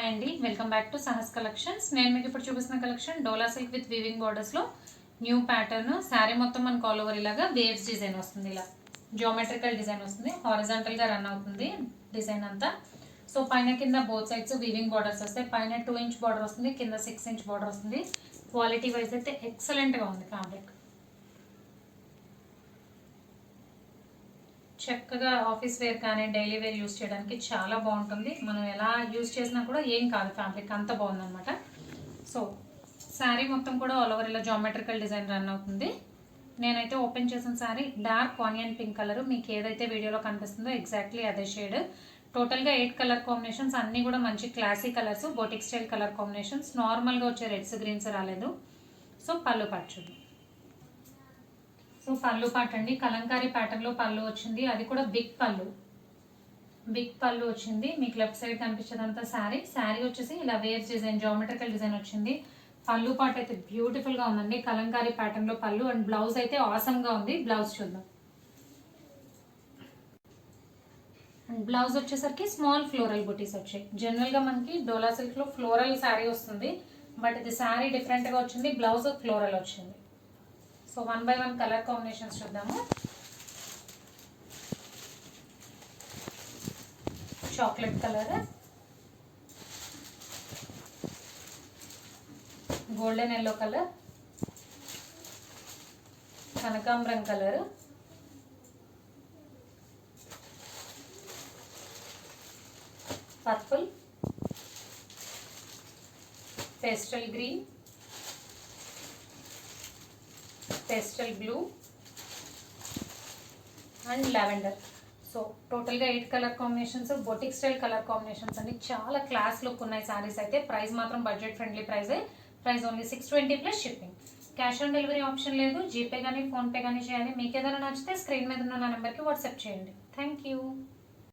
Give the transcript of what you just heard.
Hi అండి, welcome back to Sahas collections. నేను మీకు ఇప్పుడు చూపిస్తున్న collection Dola silk with weaving బోర్డర్స్లో న్యూ ప్యాటర్న్. శారీ మొత్తం మనకు ఆల్ ఓవర్ ఇలాగా వేవ్స్ డిజైన్ వస్తుంది. ఇలా జియోమెట్రికల్ డిజైన్ వస్తుంది. హారిజాంటల్గా రన్ అవుతుంది డిజైన్ అంతా. సో పైన కింద బోత్ సైడ్స్ వీవింగ్ బార్డర్స్ వస్తాయి. పైన 2 ఇంచ్ బార్డర్ వస్తుంది, కింద 6 ఇంచ్ బార్డర్ వస్తుంది. క్వాలిటీ వైజ్ అయితే ఎక్సలెంట్గా ఉంది ఫ్యాబ్రిక్. చక్కగా ఆఫీస్ వేర్ కానీ డైలీ వేర్ యూస్ చేయడానికి చాలా బాగుంటుంది. మనం ఎలా యూస్ చేసినా కూడా ఏం కాదు, ఫ్యాబ్రిక్ అంత బాగుందన్నమాట. సో శారీ మొత్తం కూడా ఆల్ ఓవర్ ఇలా జామెట్రికల్ డిజైన్ రన్ అవుతుంది. నేనైతే ఓపెన్ చేసిన sari dark onion pink colour. మీకు ఏదైతే వీడియోలో కనిపిస్తుందో ఎగ్జాక్ట్లీ అదే షేడ్. టోటల్గా 8 కలర్ కాంబినేషన్స్, అన్నీ కూడా మంచి classy colours, boutique style colour combinations. నార్మల్గా వచ్చే రెడ్స్ గ్రీన్స్ రాలేదు. సో పళ్ళు పాటు చూద్దాం. సో పళ్ళు పాట అండి, కలంకారీ ప్యాటర్న్లో పళ్ళు వచ్చింది. అది కూడా బిగ్ పళ్ళు వచ్చింది. మీకు లెఫ్ట్ సైడ్ కనిపించేదంతా శారీ వచ్చేసి ఇలా వేవ్స్ డిజైన్, జామెట్రికల్ డిజైన్ వచ్చింది. పళ్ళు పాట అయితే బ్యూటిఫుల్గా ఉందండి, కలంకారీ ప్యాటర్న్లో పళ్ళు. అండ్ బ్లౌజ్ అయితే ఆసమ్గా ఉంది. బ్లౌజ్ చూద్దాం. అండ్ బ్లౌజ్ వచ్చేసరికి స్మాల్ ఫ్లోరల్ బుటీస్ వచ్చాయి. జనరల్గా మనకి డోలా సిల్క్లో ఫ్లోరల్ శారీ వస్తుంది, బట్ ఇది శారీ డిఫరెంట్గా వచ్చింది. బ్లౌజ్ ఫ్లోరల్ వచ్చింది. సో 1 by 1 కలర్ కాంబినేషన్స్ చూద్దాము. Chocolate colour, golden yellow colour, కనకాంబరం colour, purple, pastel green, pastel blue and lavender. So టోటల్గా 8 colour combinations, boutique style colour combinations అండి. చాలా క్లాస్ లుక్ ఉన్నాయి శారీస్ అయితే. ప్రైస్ మాత్రం బడ్జెట్ ఫ్రెండ్లీ ప్రైజే. Price only 620 plus shipping. Cash on delivery option లేదు. GPay కానీ ఫోన్పే కానీ చేయాలి. మీకు ఏదైనా నచ్చితే స్క్రీన్ మీద ఉన్న నెంబర్కి వాట్సాప్ చేయండి. Thank you.